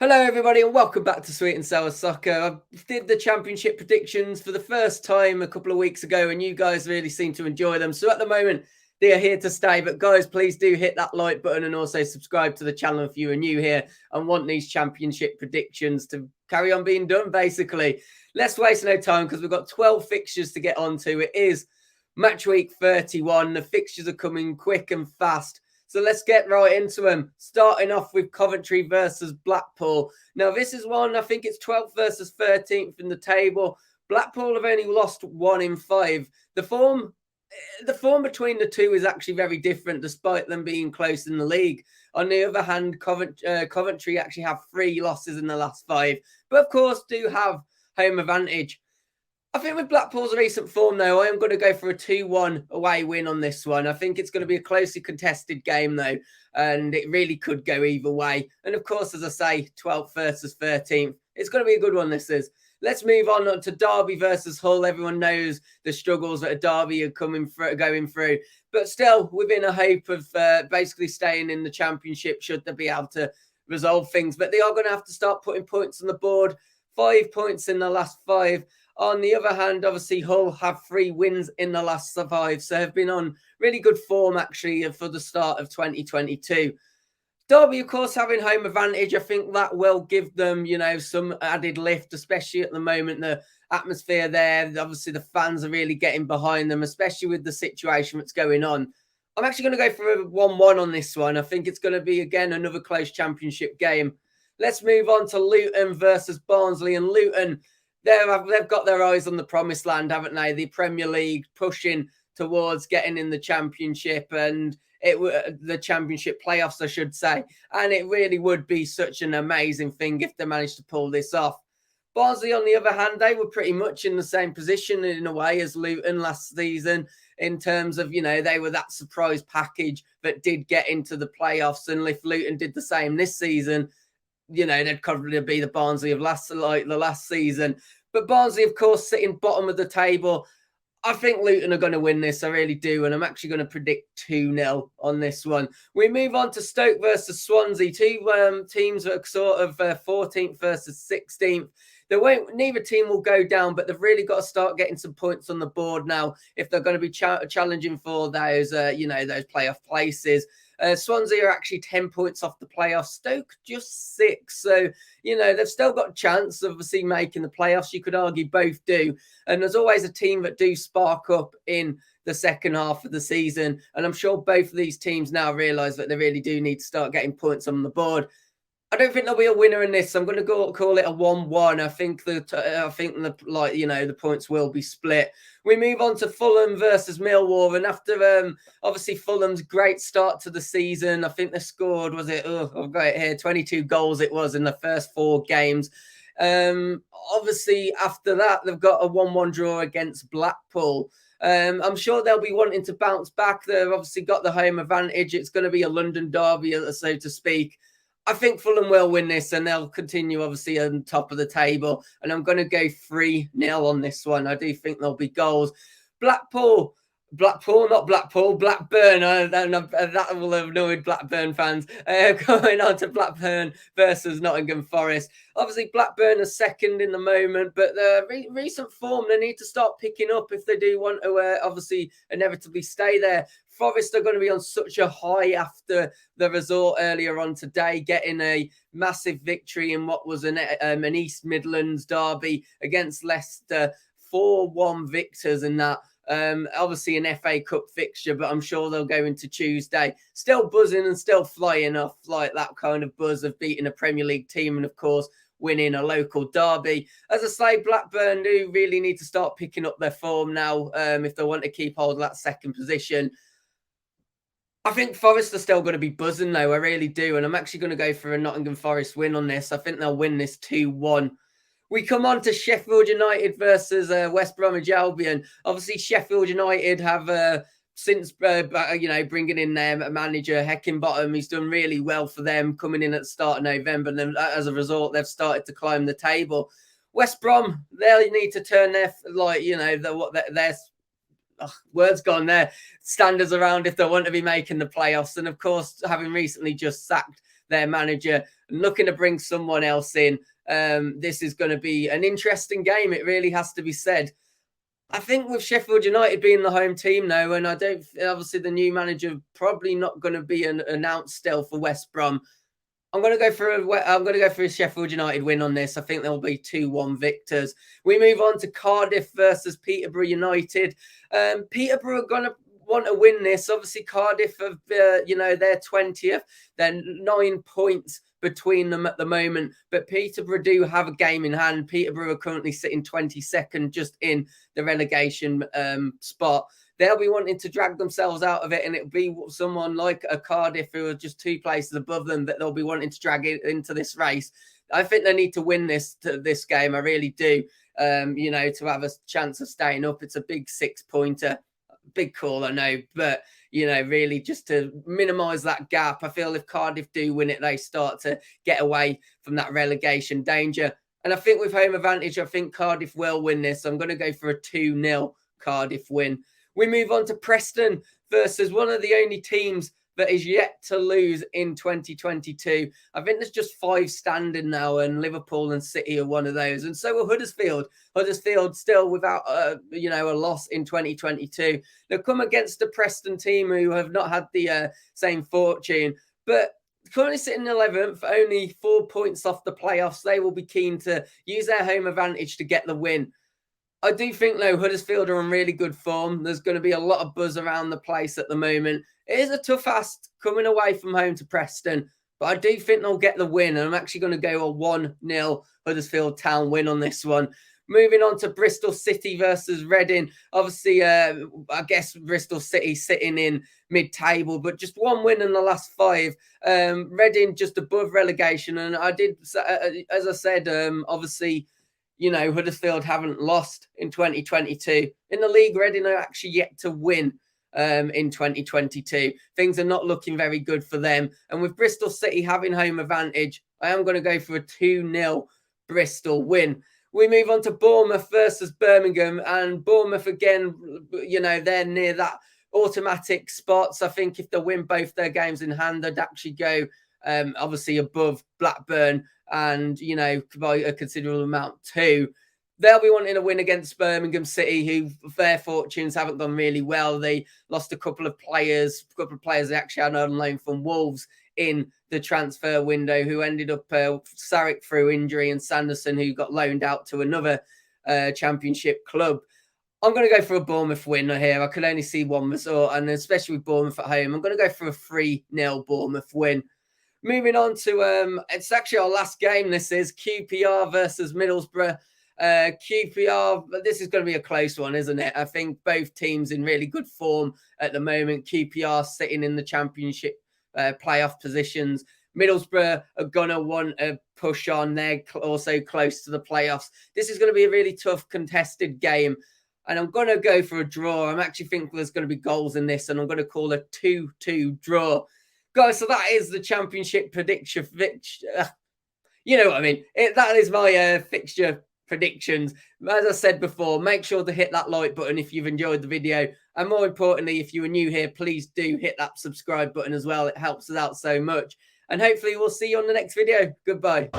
Hello, everybody, and welcome back to Sweet and Sour Soccer. I did the championship predictions for the first time a couple of weeks ago, and you guys really seem to enjoy them. So at the moment, they are here to stay. But guys, please do hit that like button and also subscribe to the channel if you are new here and want these championship predictions to carry on being done, basically. Let's waste no time because we've got 12 fixtures to get onto. It is match week 31. The fixtures are coming quick and fast. So let's get right into them. Starting off with Coventry versus Blackpool. Now, this is one, I think it's 12th versus 13th in the table. Blackpool have only lost 1 in 5. The form between the two is actually very different, despite them being close in the league. On the other hand, Coventry actually have 3 losses in the last 5, but of course do have home advantage. I think with Blackpool's recent form, though, I am going to go for a 2-1 away win on this one. I think it's going to be a closely contested game, though, and it really could go either way. And, of course, as I say, 12th versus 13th. It's going to be a good one, this is. Let's move on to Derby versus Hull. Everyone knows the struggles that Derby are going through. But still, within a hope of basically staying in the Championship, should they be able to resolve things. But they are going to have to start putting points on the board. 5 points in the last 5. On the other hand, obviously, Hull have 3 wins in the last 5, so have been on really good form, actually, for the start of 2022. Derby, of course, having home advantage, I think that will give them, some added lift, especially at the moment, the atmosphere there. Obviously, the fans are really getting behind them, especially with the situation that's going on. I'm actually going to go for a 1-1 on this one. I think it's going to be, again, another close Championship game. Let's move on to Luton versus Barnsley, and Luton, they've got their eyes on the promised land, haven't they? The Premier League pushing towards getting in the Championship and the Championship playoffs, I should say. And it really would be such an amazing thing if they managed to pull this off. Barnsley, on the other hand, they were pretty much in the same position in a way as Luton last season in terms of, they were that surprise package that did get into the playoffs. And if Luton did the same this season, they'd probably be the Barnsley of the last season. But Barnsley, of course, sitting bottom of the table. I think Luton are going to win this. I really do. And I'm actually going to predict 2-0 on this one. We move on to Stoke versus Swansea. 2 teams that are sort of 14th versus 16th. Neither team will go down, but they've really got to start getting some points on the board now if they're going to be challenging for those, those playoff places. Swansea are actually 10 points off the playoffs. Stoke just 6. So, they've still got a chance of obviously making the playoffs. You could argue both do. And there's always a team that do spark up in the second half of the season. And I'm sure both of these teams now realise that they really do need to start getting points on the board. I don't think there'll be a winner in this. I'm going to call it a 1-1. I think the points will be split. We move on to Fulham versus Mealworm, and after obviously Fulham's great start to the season, I think they scored, I've got it here, 22 goals it was in the first 4 games. Obviously after that they've got a 1-1 draw against Blackpool. I'm sure they'll be wanting to bounce back. They've obviously got the home advantage. It's going to be a London derby, so to speak. I think Fulham will win this and they'll continue obviously on top of the table. And I'm going to go 3-0 on this one. I do think there'll be goals. Blackburn. That will have annoyed Blackburn fans. Going on to Blackburn versus Nottingham Forest. Obviously, Blackburn are second in the moment, but the recent form, they need to start picking up if they do want to obviously inevitably stay there. Forest are going to be on such a high after the result earlier on today, getting a massive victory in what was an East Midlands derby against Leicester, 4-1 victors in that. Obviously an FA Cup fixture, but I'm sure they'll go into Tuesday still buzzing and still flying off like that kind of buzz of beating a Premier League team and, of course, winning a local derby. As I say, Blackburn do really need to start picking up their form now if they want to keep hold of that second position. I think Forest are still going to be buzzing, though. I really do. And I'm actually going to go for a Nottingham Forest win on this. I think they'll win this 2-1. We come on to Sheffield United versus West Bromwich Albion. Obviously, Sheffield United have since bringing in their manager Heckingbottom. He's done really well for them coming in at the start of November, and then as a result, they've started to climb the table. West Brom, they need to turn their words gone there, standards around if they want to be making the playoffs. And of course, having recently just sacked their manager and looking to bring someone else in. This is going to be an interesting game. It really has to be said. I think with Sheffield United being the home team now, and obviously the new manager probably not going to be announced still for West Brom. I'm going to go for a Sheffield United win on this. I think there'll be 2-1 victors. We move on to Cardiff versus Peterborough United. Peterborough are going to want to win this. Obviously, Cardiff have, they're 20th. They're 9 points between them at the moment, but Peterborough do have a game in hand. Peterborough are currently sitting 22nd, just in the relegation spot. They'll be wanting to drag themselves out of it, and it'll be someone like a Cardiff who are just 2 places above them that they'll be wanting to drag it into this race. I think they need to win this game. I really do. To have a chance of staying up. It's a big 6-pointer. Big call, I know, but really just to minimise that gap. I feel if Cardiff do win it, they start to get away from that relegation danger. And I think with home advantage, I think Cardiff will win this. I'm going to go for a 2-0 Cardiff win. We move on to Preston versus one of the only teams that is yet to lose in 2022. I think there's just 5 standing now, and Liverpool and City are one of those. And so will Huddersfield. Huddersfield still without a loss in 2022. They've come against the Preston team who have not had the same fortune, but currently sitting 11th, only 4 points off the playoffs. They will be keen to use their home advantage to get the win. I do think, though, Huddersfield are in really good form. There's going to be a lot of buzz around the place at the moment. It is a tough ask coming away from home to Preston, but I do think they'll get the win. And I'm actually going to go a 1-0 Huddersfield Town win on this one. Moving on to Bristol City versus Reading. Obviously, I guess Bristol City sitting in mid-table, but just 1 win in the last 5. Reading just above relegation. And I did, as I said, obviously, Huddersfield haven't lost in 2022. In the league, Reading are actually yet to win in 2022. Things are not looking very good for them. And with Bristol City having home advantage, I am going to go for a 2-0 Bristol win. We move on to Bournemouth versus Birmingham. And Bournemouth, again, they're near that automatic spots. I think if they win both their games in hand, they'd actually go obviously above Blackburn and, by a considerable amount too. They'll be wanting a win against Birmingham City, who their fortunes haven't gone really well. They lost a couple of players they actually had on loan from Wolves in the transfer window, who ended up Sarek through injury and Sanderson, who got loaned out to another championship club. I'm going to go for a Bournemouth win here. I could only see one result, and especially with Bournemouth at home, I'm going to go for a 3-0 Bournemouth win. Moving on to, it's actually our last game. This is QPR versus Middlesbrough. QPR, this is going to be a close one, isn't it? I think both teams in really good form at the moment. QPR sitting in the championship playoff positions. Middlesbrough are going to want to push on. They're also close to the playoffs. This is going to be a really tough contested game. And I'm going to go for a draw. I'm actually thinking there's going to be goals in this, and I'm going to call a 2-2 draw. Guys, so that is the championship prediction. You know what I mean? That is my fixture predictions. As I said before, make sure to hit that like button if you've enjoyed the video. And more importantly, if you are new here, please do hit that subscribe button as well. It helps us out so much. And hopefully we'll see you on the next video. Goodbye.